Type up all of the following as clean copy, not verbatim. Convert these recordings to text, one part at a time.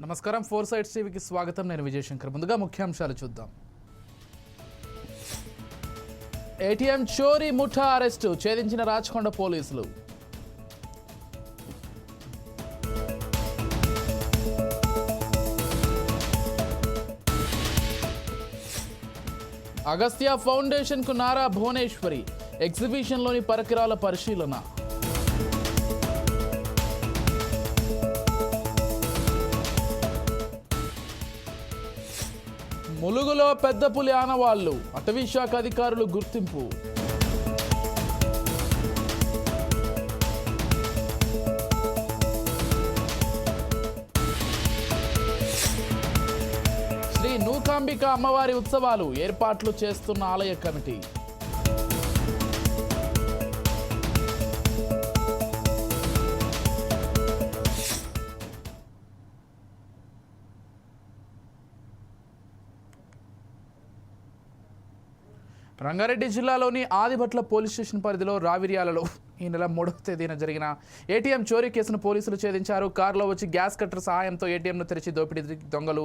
నమస్కారం, four sides టీవీకి స్వాగతం. నేను విజయశంకర్. ముందుగా ముఖ్యాంశాలు చూద్దాం. ఏటీఎం చోరీ ముఠా అరెస్టు, ఛేదించిన రాచకొండ పోలీసులు. అగస్త్య ఫౌండేషన్కు నారా భువనేశ్వరి, ఎగ్జిబిషన్లోని పరికరాల పరిశీలన. ములుగులో పెద్ద పులి ఆనవాళ్లు, అటవీ శాఖ అధికారులు గుర్తింపు. శ్రీ నూకాంబిక అమ్మవారి ఉత్సవాలు, ఏర్పాట్లు చేస్తున్న ఆలయ కమిటీ. రంగారెడ్డి జిల్లాలోని ఆదిభట్ల పోలీస్ స్టేషన్ పరిధిలో రావిర్యాలలో ఈ నెల 3వ తేదీన జరిగిన ఏటీఎం చోరీ కేసును పోలీసులు ఛేదించారు. కారులో వచ్చి గ్యాస్ కట్టర్ సహాయంతో ఏటీఎంను తెరిచి దోపిడీ దొంగలు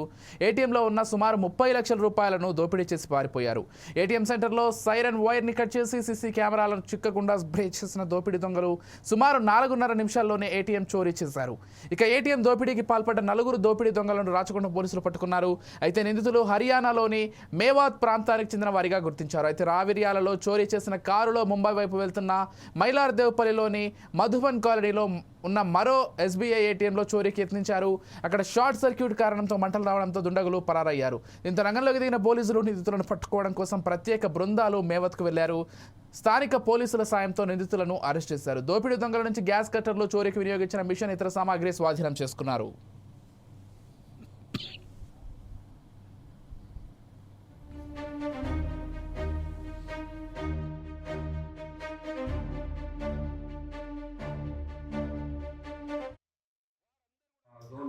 ఏటీఎంలో ఉన్న సుమారు 30 లక్షల రూపాయలను దోపిడీ చేసి పారిపోయారు. ఏటీఎం సెంటర్లో సైరన్ వైర్ని కట్ చేసి సీసీ కెమెరాలను చిక్కకుండా స్ప్రే చేసిన దోపిడీ దొంగలు సుమారు 4.5 నిమిషాల్లోనే ఏటీఎం చోరీ చేశారు. ఇక ఏటీఎం దోపిడీకి పాల్పడ్డ 4 దోపిడీ దొంగలను రాచకొండ పోలీసులు పట్టుకున్నారు. అయితే నిందితులు హర్యానాలోని మేవాత్ ప్రాంతానికి చెందిన వారిగా గుర్తించారు. అయితే రావిర్యాలలో చోరీ చేసిన కారులో ముంబై వైపు వెళ్తున్న మైలార్దేవ్పల్లిలోని మధుబన్ కాలనీలో ఉన్న మరో ఎస్బీఐ ఏటీఎంలో చోరీకి యత్నించారు. అక్కడ షార్ట్ సర్క్యూట్ కారణంతో మంటలు రావడంతో దుండగులు పరారయ్యారు. దీంతో రంగంలోకి దిగిన పోలీసులు నిందితులను పట్టుకోవడం కోసం ప్రత్యేక బృందాలు మేవత్కు వెళ్లారు. స్థానిక పోలీసుల సాయంతో నిందితులను అరెస్ట్ చేశారు. దోపిడీ దొంగల నుంచి గ్యాస్ కట్టర్లు, చోరీకి వినియోగించిన మిషన్, ఇతర సామాగ్రి స్వాధీనం చేసుకున్నారు.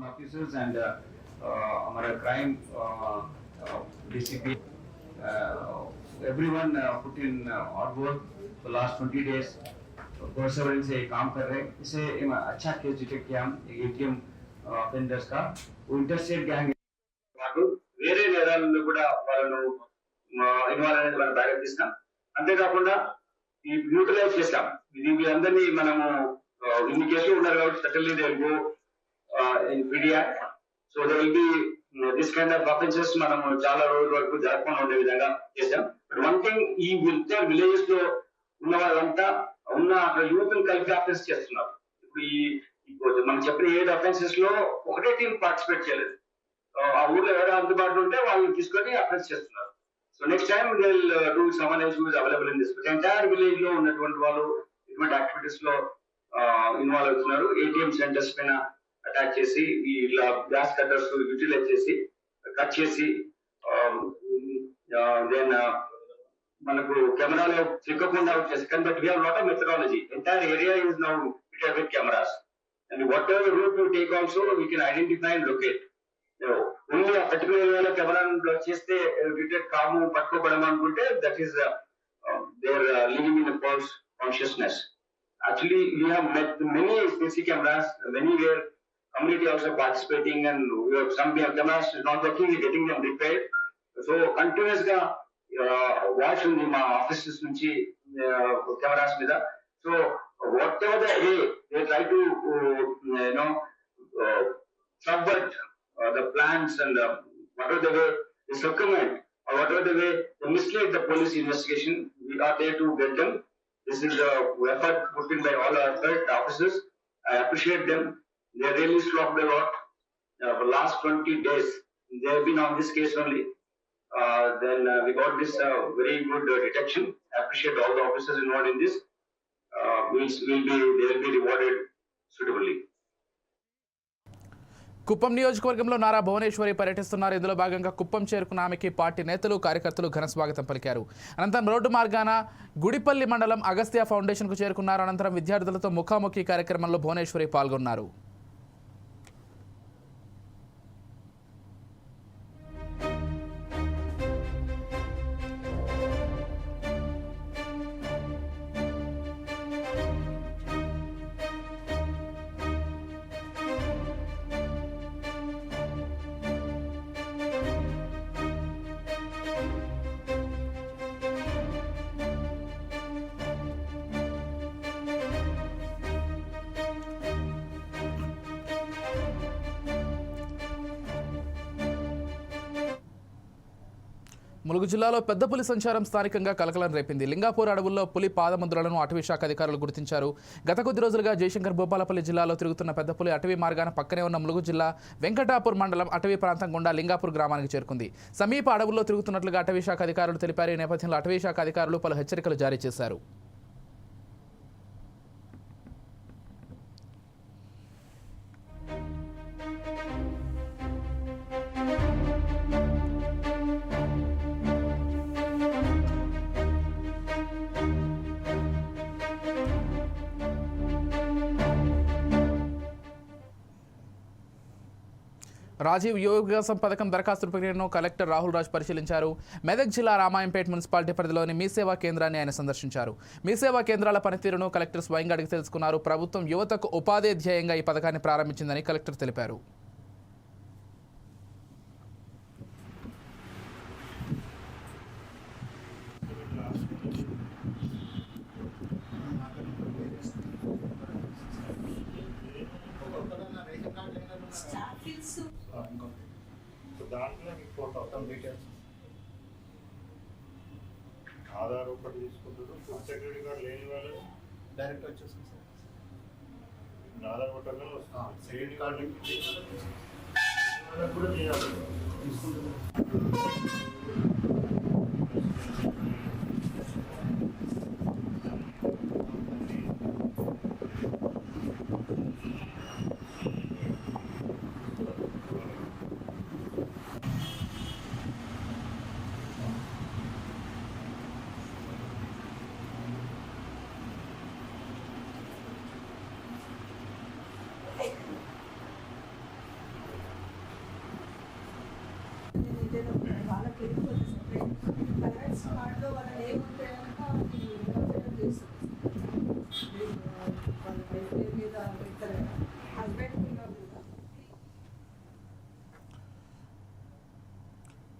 Officers and our crime DCP, everyone put in hard work for last 20 days. Perseverance से काम कर रहे हैं. इसे अच्छा केस डिटेक्ट किया हम ATM offenders का. इंटरस्टेट गैंग వేరే నేరాలలో కూడా వాళ్ళను ఇన్వాల్వ్ అనేది మనం బ్యాక్ తీస్తాం. అంతేకాకుండా ఈ న్యూట్రలైజ్ చేస్తాం. ఇది అందరినీ మనము ఇన్ని కేసులు ఉన్నారు కాబట్టి suddenly they will go in media, so there will be this kind of offenses మనము చాలా రోజుల వరకు జరగకుండా ఉండే విధంగా చేశాం. బట్ వన్ థింగ్, ఈ విలేజెస్ లో ఉన్న వాళ్ళంతా ఉన్న అక్కడ యూత్ కలిపి అఫెన్స్ చేస్తున్నారు. ఇప్పుడు మనం చెప్పిన 7 అఫెన్సెస్ లో ఒకటే టీం పార్టిసిపేట్ చేయలేదు. ఆ ఊర్లో ఎవరు అందుబాటులో ఉంటే వాళ్ళని తీసుకొని అఫెన్స్ చేస్తున్నారు. So next time they will do some else who is available in this. Entire village లో ఉన్నటువంటి వాళ్ళు ఇటువంటి యాక్టివిటీస్ లో ఇన్వాల్వ్ అవుతున్నారు. ఏటీఎం సెంటర్స్ పైన అటాక్ చేసి ఇలా గ్యాస్ కట్టర్స్ యూటిలైజ్ చేసి కట్ చేసి దెన్ మనకు కెమెరాలో చిక్కకుండా వచ్చేసి. But we have lot of methodology. Entire area is now fitted with cameras and whatever route to take also we can identify and locate. Only ఆ particular ఏరియాలో camera చేస్తే detect కాము పట్టుకోబడం అనుకుంటే that is there living in false consciousness. Actually, we have met many CC cameras, many where community also participating, and we have some cameras not working, we getting them repaired. So continuous ga watch undi ma offices nunchi cameras mida. So whatever the way they try to subvert the plans and whatever the way they circumvent or whatever the way they mislead the police investigation, we are there to get them. This is the effort put in by all our third officers. I appreciate them. They really slogged a lot. For last 20 days, they have been on this case only. Then we got this very good detection. I appreciate all the officers involved in this. They will be rewarded suitably. Kuppam నియోజకవర్గంలో నారా భువనేశ్వరి పర్యటిస్తున్నారు. ఇందులో భాగంగా కుప్పం చేరుకున్న ఆమెకి party నేతలు, కార్యకర్తలు ఘన స్వాగతం పలికారు. అనంతరం రోడ్డు మార్గాన గుడిపల్లి మండలం అగస్త్య ఫౌండేషన్కు చేరుకున్నారు. అనంతరం విద్యార్థులతో ముఖాముఖి కార్యక్రమంలో భువనేశ్వరి పాల్గొన్నారు. ములుగు జిల్లాలో పెద్ద పులి సంచారం స్థానికంగా కలకలం రేపింది. లింగాపూర్ అడవుల్లో పులి పాదముద్రలను అటవీ శాఖ అధికారులు గుర్తించారు. గత కొద్ది రోజులుగా జయశంకర్ భూపాలపల్లి జిల్లాలో తిరుగుతున్న పెద్ద పులి అటవీ మార్గాన పక్కనే ఉన్న ములుగు జిల్లా వెంకటాపూర్ మండలం అటవీ ప్రాంతం గుండా లింగాపూర్ గ్రామానికి చేరుకుంది. సమీప అడవుల్లో తిరుగుతున్నట్లుగా అటవీ శాఖ అధికారులు తెలిపారు. ఈ నేపథ్యంలో అటవీ శాఖ అధికారులు పలు హెచ్చరికలు జారీ చేశారు. రాజీవ్ యోగాసం పథకం దరఖాస్తు ప్రక్రియను కలెక్టర్ రాహుల్ రాజ్ పరిశీలించారు. మెదక్ జిల్లా రామాయంపేట మున్సిపాలిటీ పరిధిలోని మీ సేవా కేంద్రాన్ని ఆయన సందర్శించారు. మీ సేవా కేంద్రాల పనితీరును కలెక్టర్ స్వయంగా అడిగి తెలుసుకున్నారు. ప్రభుత్వం యువతకు ఉపాధి ధ్యేయంగా ఈ పథకాన్ని ప్రారంభించిందని కలెక్టర్ తెలిపారు. దాంట్లో మీకు మొత్తం డీటెయిల్స్ ఆధార్ ఒకటి తీసుకుంటారు. ఫుడ్ సెక్యూరిటీ కార్డు లేని వాళ్ళు డైరెక్ట్ వచ్చేస్తుంది సార్. ఆధార్ కొట్టగానే వస్తుంది. సెక్యూరిటీ కార్డు వాళ్ళకి కూడా చేయాలి తీసుకుంటున్నారు. వాళ్ళకి వెళ్ళిపోతుంది సెపరేట్ కలర్స్ కార్డులో వాళ్ళని ఏముంటాయంటే వాళ్ళ పేరు మీద పెడతారు కదా హస్బెండ్ మీద.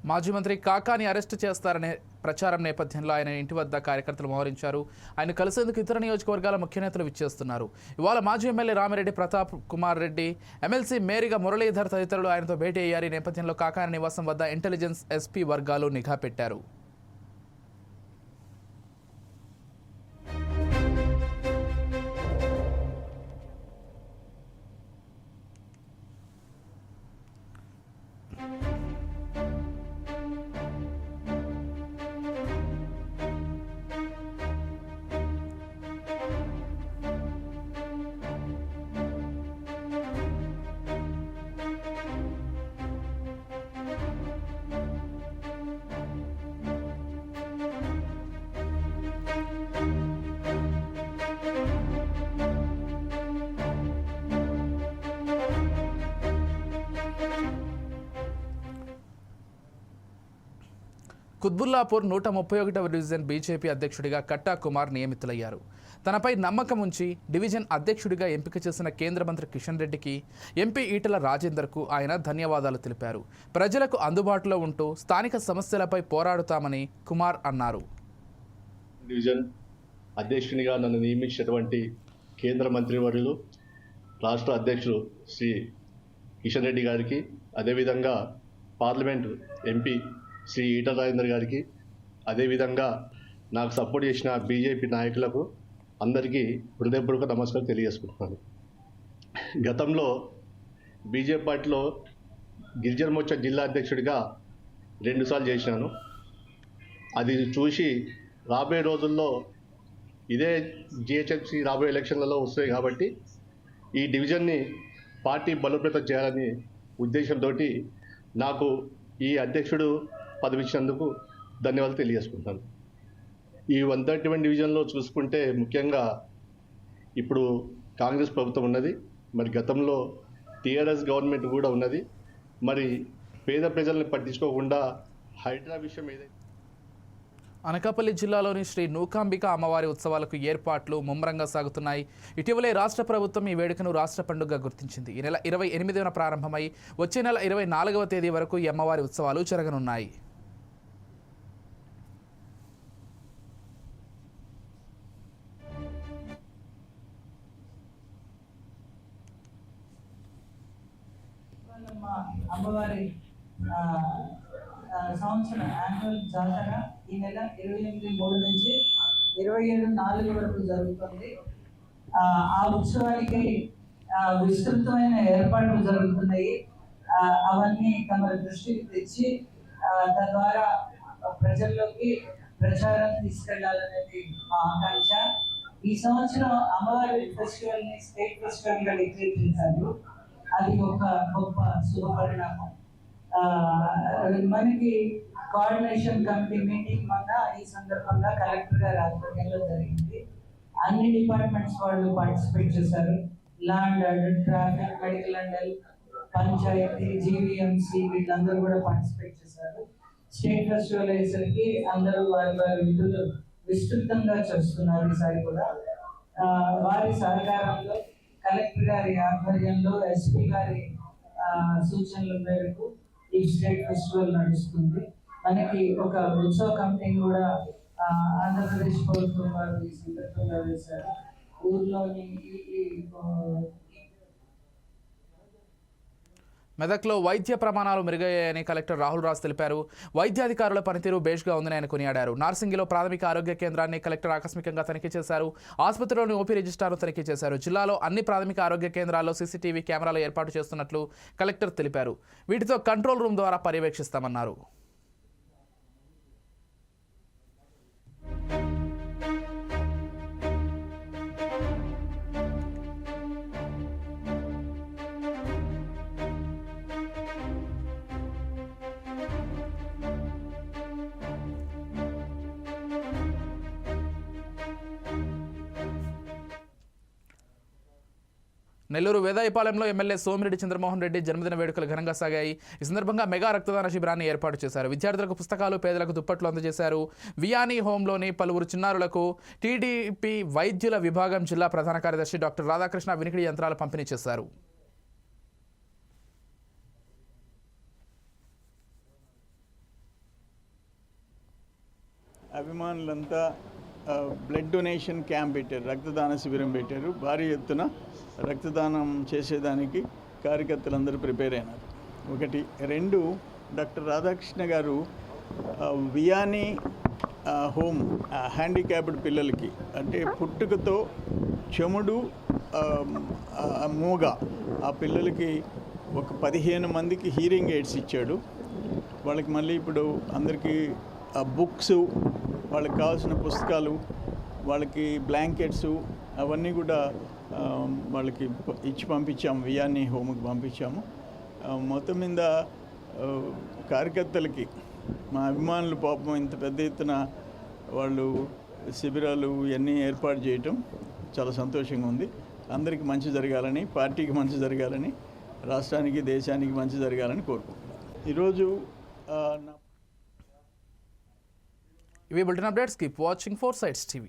మాజీ మంత్రి కాకాని అరెస్టు చేస్తారనే ప్రచారం నేపథ్యంలో ఆయన ఇంటి వద్ద కార్యకర్తలు మోహరించారు. ఆయన కలిసేందుకు ఇతర నియోజకవర్గాల ముఖ్య నేతలు విచ్చేస్తున్నారు. ఇవాళ మాజీ ఎమ్మెల్యే రామిరెడ్డి ప్రతాప్ కుమార్ రెడ్డి, ఎమ్మెల్సీ మేరిగా మురళీధర్ తదితరులు ఆయనతో భేటీ అయ్యారు. ఈ నేపథ్యంలో కాకాని నివాసం వద్ద ఇంటెలిజెన్స్ ఎస్పీ వర్గాలు నిఘా పెట్టారు. కుత్బుల్లాపూర్ 131వ డివిజన్ బీజేపీ అధ్యక్షుడిగా కట్టా కుమార్ నియమితులయ్యారు. తనపై నమ్మకం ఉంచి డివిజన్ అధ్యక్షుడిగా ఎంపిక చేసిన కేంద్ర మంత్రి కిషన్ రెడ్డికి, ఎంపీ ఈటల రాజేందర్కు ఆయన ధన్యవాదాలు తెలిపారు. ప్రజలకు అందుబాటులో ఉంటూ స్థానిక సమస్యలపై పోరాడుతామని కుమార్ అన్నారు. డివిజన్ అధ్యక్షునిగా నన్ను నియమించినటువంటి కేంద్ర మంత్రివర్యులు, రాష్ట్ర అధ్యక్షులు శ్రీ కిషన్ రెడ్డి గారికి, అదేవిధంగా పార్లమెంటు ఎంపీ శ్రీ ఈటల రాజేందర్ గారికి, అదేవిధంగా నాకు సపోర్ట్ చేసిన బీజేపీ నాయకులకు అందరికీ హృదయపూర్వక నమస్కారం తెలియజేసుకుంటున్నాను. గతంలో బీజేపీ పార్టీలో గిరిజన మోర్చా జిల్లా అధ్యక్షుడిగా 2 సార్లు చేసినాను. అది చూసి రాబోయే రోజుల్లో ఇదే జిహెచ్ఎంసీ రాబోయే ఎలక్షన్లలో వస్తాయి కాబట్టి ఈ డివిజన్ని పార్టీ బలోపేతం చేయాలని ఉద్దేశంతో నాకు ఈ అధ్యక్షుడు పదవి ఇచ్చినందుకు ధన్యవాదాలు తెలియజేసుకుంటాను. ఈ 131 డివిజన్లో చూసుకుంటే ముఖ్యంగా ఇప్పుడు కాంగ్రెస్ ప్రభుత్వం ఉన్నది, మరి గతంలో టీఆర్ఎస్ గవర్నమెంట్ కూడా ఉన్నది. మరి పేద ప్రజల్ని పట్టించుకోకుండా హైడ్రా విషయం ఏదైతే అనకాపల్లి జిల్లాలోని శ్రీ నూకాంబిక అమ్మవారి ఉత్సవాలకు ఏర్పాట్లు ముమ్మరంగా సాగుతున్నాయి. ఇటీవలే రాష్ట్ర ప్రభుత్వం ఈ వేడుకను రాష్ట్ర పండుగగా గుర్తించింది. ఈ నెల 28న ప్రారంభమై వచ్చే నెల 24వ తేదీ వరకు ఈ అమ్మవారి ఉత్సవాలు జరగనున్నాయి. అమ్మవారి సంవత్సరం యాన్యువల్ జాతర ఈ నెల 28/3 నుంచి 27/4 వరకు జరుగుతుంది. ఆ ఉత్సవానికి విస్తృతమైన ఏర్పాట్లు జరుగుతున్నాయి. అవన్నీ తమ దృష్టికి తెచ్చి తద్వారా ప్రజల్లోకి ప్రచారం తీసుకెళ్లాలనేది మా ఆకాంక్ష. ఈ సంవత్సరం అమ్మవారి ఫెస్టివల్ ని స్టేట్ ఫెస్టివల్ గా డిక్లేర్ చేశారు. అది ఒక గొప్ప శుభపరిణామం. మనకి కోఆర్డినేషన్ కమిటీ మీటింగ్ మొన్న ఈ సందర్భంగా కలెక్టర్ గారి ఆధ్వర్యంలో జరిగింది. అన్ని డిపార్ట్మెంట్స్ వాళ్ళు పార్టిసిపేట్ చేశారు. Law and order, traffic, medical and health, panchayat, GVMC వీళ్ళందరూ కూడా పార్టిసిపేట్ చేశారు. స్టేట్ ఫెస్టివల్ అయ్యేసరికి అందరూ వారి విధులు విస్తృతంగా చేస్తున్నారు. ఈసారి కూడా వారి సహకారంలో కలెక్టర్ గారి ఆధ్వర్యంలో ఎస్పీ గారి సూచనల మేరకు ఈ స్టేట్ ఫెస్టివల్ నడుస్తుంది. మనకి ఒక ఉత్సవ కమిటీని కూడా ఆంధ్రప్రదేశ్ ప్రభుత్వం వారు ఈ సందర్భంగా వేశారు. ఊర్లోని మెదక్లో వైద్య ప్రమాణాలు మెరుగయ్యాయని కలెక్టర్ రాహుల్ రాజ్ తెలిపారు. వైద్యాధికారుల పనితీరు బేష్గా ఉందని ఆయన కొనియాడారు. నార్సింగిలో ప్రాథమిక ఆరోగ్య కేంద్రాన్ని కలెక్టర్ ఆకస్మికంగా తనిఖీ చేశారు. ఆసుపత్రిలోని ఓపీ రిజిస్టార్ను తనిఖీ చేశారు. జిల్లాలో అన్ని ప్రాథమిక ఆరోగ్య కేంద్రాల్లో సీసీటీవీ కెమెరాలు ఏర్పాటు చేస్తున్నట్లు కలెక్టర్ తెలిపారు. వీటితో కంట్రోల్ రూమ్ ద్వారా పర్యవేక్షిస్తామన్నారు. నెల్లూరు వేదాయపాలెంలో ఎమ్మెల్యే సోమిరెడ్డి చంద్రమోహన్ రెడ్డి జన్మదిన వేడుకలు ఘనంగా సాగాయి. ఈ సందర్భంగా మెగా రక్తదాన శిబిరాన్ని ఏర్పాటు చేశారు. విద్యార్థులకు పుస్తకాలు, పేదలకు దుప్పట్లు అందజేశారు. వియానీ హోంలోని పలువురు చిన్నారులకు టీడీపీ వైద్యుల విభాగం జిల్లా ప్రధాన కార్యదర్శి డాక్టర్ రాధాకృష్ణ వినికిడి యంత్రాలు పంపిణీ చేశారు. అభిమానులంతా బ్లడ్ డొనేషన్ క్యాంప్ పెట్టారు, రక్తదాన శిబిరం పెట్టారు. భారీ ఎత్తున రక్తదానం చేసేదానికి కార్యకర్తలందరూ ప్రిపేర్ అయినారు. 1, 2 డాక్టర్ రాధాకృష్ణ గారు వియానీ హోమ్ హ్యాండిక్యాప్డ్ పిల్లలకి, అంటే పుట్టుకతో చెముడు మూగ ఆ పిల్లలకి ఒక 15 మందికి హీరింగ్ ఎయిడ్స్ ఇచ్చాడు. వాళ్ళకి మళ్ళీ ఇప్పుడు అందరికీ బుక్స్, వాళ్ళకి కావాల్సిన పుస్తకాలు, వాళ్ళకి బ్లాంకెట్స్ అవన్నీ కూడా వాళ్ళకి ఇచ్చి పంపించాము. వియానీ హోమ్కి పంపించాము. మొత్తం మీద కార్యకర్తలకి, మా అభిమానులు పాపం ఇంత పెద్ద ఎత్తున వాళ్ళు శిబిరాలు ఇవన్నీ ఏర్పాటు చేయటం చాలా సంతోషంగా ఉంది. అందరికీ మంచి జరగాలని, పార్టీకి మంచి జరగాలని, రాష్ట్రానికి, దేశానికి మంచి జరగాలని కోరుకుంటున్నాను. ఈరోజు ఇవి bulletin updates. Keep watching 4 Sides TV.